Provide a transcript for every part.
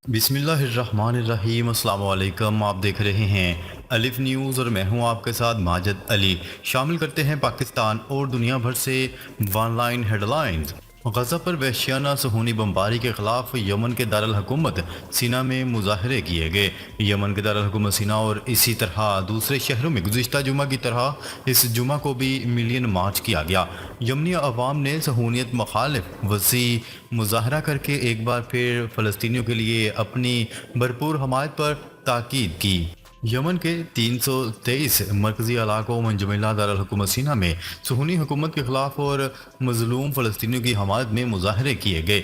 بسم اللہ الرحمن الرحیم، السلام علیکم۔ آپ دیکھ رہے ہیں الف نیوز اور میں ہوں آپ کے ساتھ ماجد علی۔ شامل کرتے ہیں پاکستان اور دنیا بھر سے ون لائن ہیڈ لائنز۔ غزہ پر وحشیانہ صہیونی بمباری کے خلاف یمن کے دارالحکومت سینا میں مظاہرے کیے گئے۔ یمن کے دارالحکومت سینا اور اسی طرح دوسرے شہروں میں گزشتہ جمعہ کی طرح اس جمعہ کو بھی ملین مارچ کیا گیا۔ یمنی عوام نے صہیونیت مخالف وسیع مظاہرہ کر کے ایک بار پھر فلسطینیوں کے لیے اپنی بھرپور حمایت پر تاکید کی۔ یمن کے 323 مرکزی علاقوں منجملہ دارالحکومت سینا میں صہیونی حکومت کے خلاف اور مظلوم فلسطینیوں کی حمایت میں مظاہرے کیے گئے۔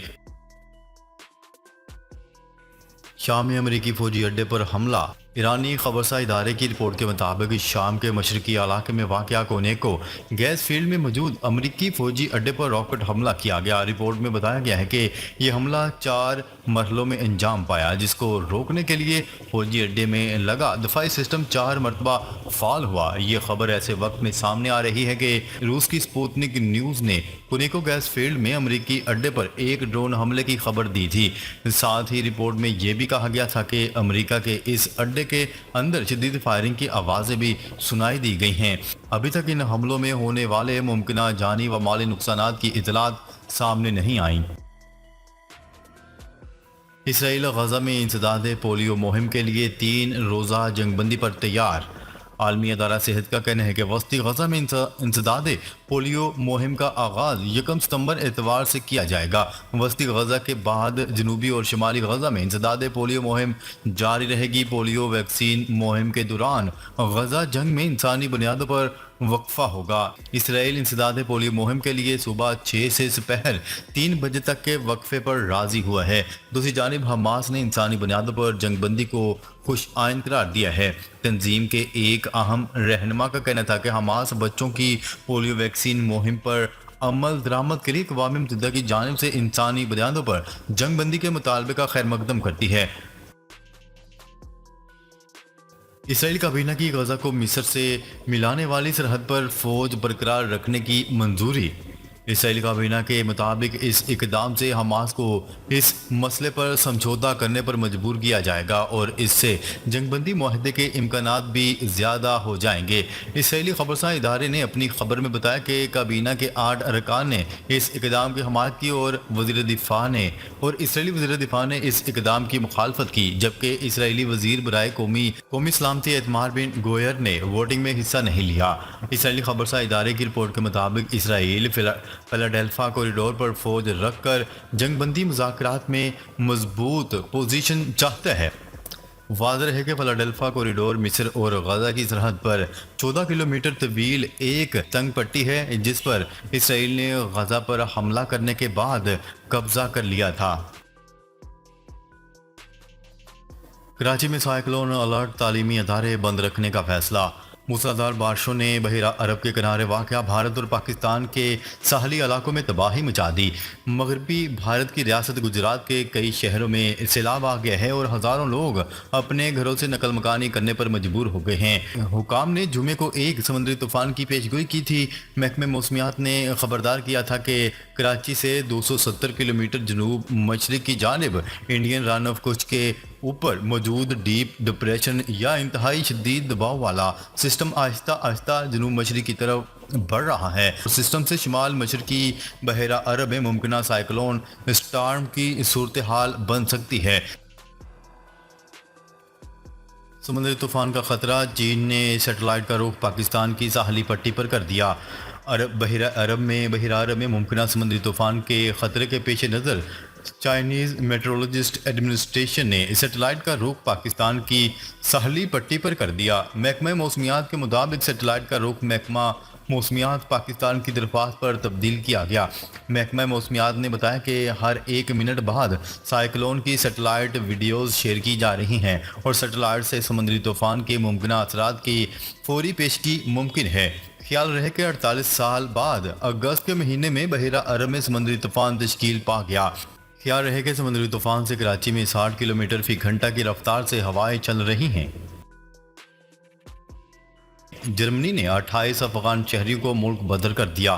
شام میں امریکی فوجی اڈے پر حملہ۔ ایرانی خبرسا ادارے کی رپورٹ کے مطابق شام کے مشرقی علاقے میں واقع کونیکو گیس فیلڈ میں موجود امریکی فوجی اڈے پر راکٹ حملہ کیا گیا۔ رپورٹ میں بتایا گیا ہے کہ یہ حملہ 4 مرحلوں میں انجام پایا، جس کو روکنے کے لیے فوجی اڈے میں لگا دفاعی سسٹم 4 مرتبہ فعال ہوا۔ یہ خبر ایسے وقت میں سامنے آ رہی ہے کہ روس کی سپوتنک نیوز نے کونیکو گیس فیلڈ میں امریکی اڈے پر ایک ڈرون حملے کی خبر دی تھی۔ ساتھ ہی رپورٹ میں یہ بھی کہا گیا تھا کہ امریکہ کے اس اڈے کے اندر شدید فائرنگ کی آوازیں بھی سنائی دی گئی ہیں۔ ابھی تک ان حملوں میں ہونے والے ممکنہ جانی و مالی نقصانات کی اطلاعات سامنے نہیں آئیں۔ اسرائیل غزہ میں انسداد پولیو مہم کے لیے 3 روزہ جنگ بندی پر تیار۔ عالمی ادارہ صحت کا کہنا ہے کہ وسطی غزہ میں انسداد پولیو مہم کا آغاز 1 ستمبر اتوار سے کیا جائے گا۔ وسطی غزہ کے بعد جنوبی اور شمالی غزہ میں انسداد پولیو مہم جاری رہے گی۔ پولیو ویکسین مہم کے دوران غزہ جنگ میں انسانی بنیادوں پر وقفہ ہوگا۔ اسرائیل انسداد پولیو مہم کے لیے صبح 6 سے دوپہر 3 بجے تک کے وقفے پر راضی ہوا ہے۔ دوسری جانب حماس نے انسانی بنیادوں پر جنگ بندی کو خوش آئند قرار دیا ہے۔ تنظیم کے ایک اہم رہنما کا کہنا تھا کہ حماس بچوں کی پولیو ویکسین مہم پر عمل درآمد کے لیے اقوام متحدہ کی جانب سے انسانی بنیادوں پر جنگ بندی کے مطالبے کا خیر مقدم کرتی ہے۔ اسرائیل کابینہ کی غزہ کو مصر سے ملانے والی سرحد پر فوج برقرار رکھنے کی منظوری۔ اسرائیلی کابینہ کے مطابق اس اقدام سے حماس کو اس مسئلے پر سمجھوتہ کرنے پر مجبور کیا جائے گا اور اس سے جنگ بندی معاہدے کے امکانات بھی زیادہ ہو جائیں گے۔ اسرائیلی خبرسا ادارے نے اپنی خبر میں بتایا کہ کابینہ کے 8 ارکان نے اس اقدام کی حمایت کی اور اسرائیلی وزیر دفاع نے اس اقدام کی مخالفت کی، جبکہ اسرائیلی وزیر برائے قومی سلامتی ایتمار بن گوئر نے ووٹنگ میں حصہ نہیں لیا۔ اسرائیلی خبرسا ادارے کی رپورٹ کے مطابق اسرائیل فلاڈیلفا کوریڈور پر فوج رکھ کر جنگ بندی مذاکرات میں مضبوط پوزیشن چاہتا ہے۔ واضح ہے کہ فلاڈیلفا کوریڈور مصر اور غزہ کی سرحد پر 14 کلومیٹر طویل ایک تنگ پٹی ہے، جس پر اسرائیل نے غزہ پر حملہ کرنے کے بعد قبضہ کر لیا تھا۔ کراچی میں سائیکلون الرٹ، تعلیمی ادارے بند رکھنے کا فیصلہ۔ موسلادھار بارشوں نے بحیرہ عرب کے کنارے واقع بھارت اور پاکستان کے ساحلی علاقوں میں تباہی مچا دی۔ مغربی بھارت کی ریاست گجرات کے کئی شہروں میں سیلاب آ گیا ہے اور ہزاروں لوگ اپنے گھروں سے نقل مکانی کرنے پر مجبور ہو گئے ہیں۔ حکام نے جمعے کو ایک سمندری طوفان کی پیشگوئی کی تھی۔ محکمہ موسمیات نے خبردار کیا تھا کہ کراچی سے 270 کلومیٹر جنوب مشرق کی جانب انڈین رن آف کچھ کے اوپر موجود ڈیپ ڈپریشن یا انتہائی شدید دباؤ والا سسٹم آہستہ آہستہ جنوب مشرق کی طرف بڑھ رہا ہے۔ سسٹم سے شمال مشرقی بحیرہ عرب میں ممکنہ سائیکلون اسٹارم کی صورتحال بن سکتی ہے۔ سمندری طوفان کا خطرہ، چین نے سیٹلائٹ کا رخ پاکستان کی ساحلی پٹی پر کر دیا۔ بحیرہ عرب میں ممکنہ سمندری طوفان کے خطرے کے پیش نظر چائنیز میٹرولوجسٹ ایڈمنسٹریشن نے سیٹلائٹ کا رخ پاکستان کی ساحلی پٹی پر کر دیا۔ محکمہ موسمیات کے مطابق سیٹلائٹ کا رخ محکمہ موسمیات پاکستان کی درخواست پر تبدیل کیا گیا۔ محکمہ موسمیات نے بتایا کہ ہر 1 منٹ بعد سائیکلون کی سیٹلائٹ ویڈیوز شیئر کی جا رہی ہیں اور سیٹلائٹ سے سمندری طوفان کے ممکنہ اثرات کی فوری پیشگی ممکن ہے۔ خیال رہے کہ 48 سال بعد اگست کے مہینے میں بحیرہ عرب میں سمندری طوفان تشکیل پا گیا۔ خیال رہے کہ سمندری طوفان سے کراچی میں 60 کلومیٹر فی گھنٹہ کی رفتار سے ہوائیں چل رہی ہیں۔ جرمنی نے 28 افغان شہریوں کو ملک بدر کر دیا۔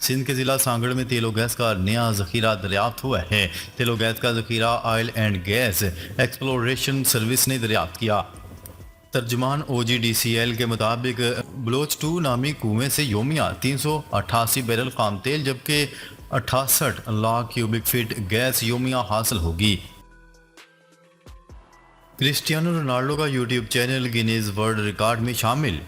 سندھ کے ضلع سانگڑ میں تیل و گیس کا نیا ذخیرہ دریافت ہوا ہے۔ تیل و گیس کا ذخیرہ oil and gas exploration service نے دریافت کیا۔ ترجمان او جی ڈی سی ایل کے مطابق بلوچ 2 نامی کنویں سے یومیہ 388 بیرل خام تیل جبکہ 68 لاکھ کیوبک فٹ گیس یومیہ حاصل ہوگی۔ کرسٹیانو رونالڈو کا YouTube channel Guinness world record میں شامل۔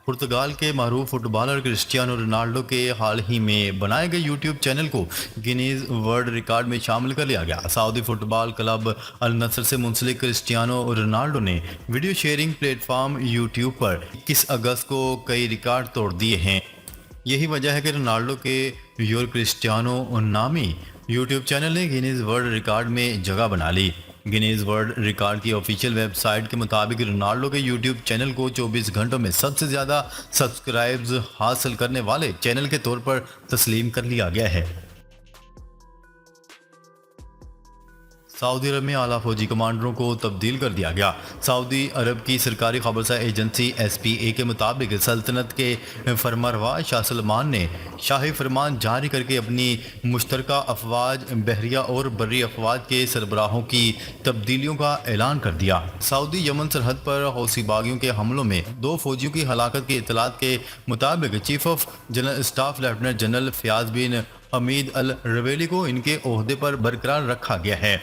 پرتگال کے معروف فٹ بالر کرسٹیانو رونالڈو کے حال ہی میں بنائے گئے یوٹیوب چینل کو گینیز ورلڈ ریکارڈ میں شامل کر لیا گیا۔ سعودی فٹ بال کلب النصر سے منسلک کرسٹیانو رونالڈو نے ویڈیو شیئرنگ پلیٹ فارم یوٹیوب پر 21 اگست کو کئی ریکارڈ توڑ دیے ہیں۔ یہی وجہ ہے کہ رونالڈو کے یور کرسٹیانو نامی یوٹیوب چینل نے گینیز ورلڈ ریکارڈ میں جگہ بنا لی۔ گینیز ورلڈ ریکارڈ کی آفیشیل ویب سائٹ کے مطابق رونالڈو کے یوٹیوب چینل کو 24 گھنٹوں میں سب سے زیادہ سبسکرائبز حاصل کرنے والے چینل کے طور پر تسلیم کر لیا گیا ہے۔ سعودی عرب میں اعلیٰ فوجی کمانڈروں کو تبدیل کر دیا گیا۔ سعودی عرب کی سرکاری خبرسا ایجنسی ایس پی اے کے مطابق سلطنت کے فرمانروا شاہ سلمان نے شاہی فرمان جاری کر کے اپنی مشترکہ افواج بحریہ اور بری افواج کے سربراہوں کی تبدیلیوں کا اعلان کر دیا۔ سعودی یمن سرحد پر حوثی باغیوں کے حملوں میں 2 فوجیوں کی ہلاکت کی اطلاعات کے مطابق chief of general staff lieutenant general Fayyad bin Hamid Al Ruwaili کو ان کے عہدے پر برقرار رکھا گیا ہے۔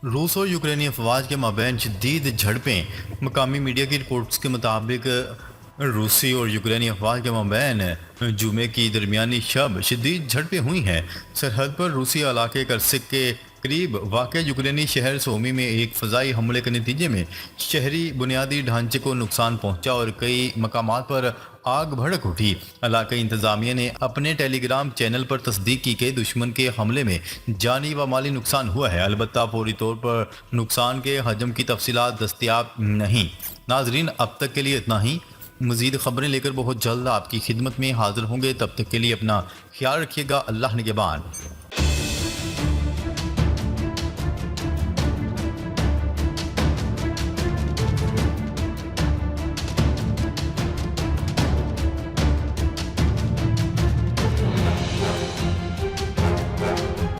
روس اور یوکرینی افواج کے مابین شدید جھڑپیں۔ مقامی میڈیا کی رپورٹس کے مطابق روسی اور یوکرینی افواج کے مابین جمعے کی درمیانی شب شدید جھڑپیں ہوئی ہیں۔ سرحد پر روسی علاقے کرسک کے قریب واقع یوکرینی شہر سومی میں ایک فضائی حملے کے نتیجے میں شہری بنیادی ڈھانچے کو نقصان پہنچا اور کئی مقامات پر آگ بھڑک اٹھی۔ علاقائی انتظامیہ نے اپنے ٹیلی گرام چینل پر تصدیق کی کہ دشمن کے حملے میں جانی و مالی نقصان ہوا ہے، البتہ فوری طور پر نقصان کے حجم کی تفصیلات دستیاب نہیں۔ ناظرین، اب تک کے لیے اتنا ہی۔ مزید خبریں لے کر بہت جلد آپ کی خدمت میں حاضر ہوں گے، تب تک کے لیے اپنا خیال رکھیے گا۔ اللہ نگہبان۔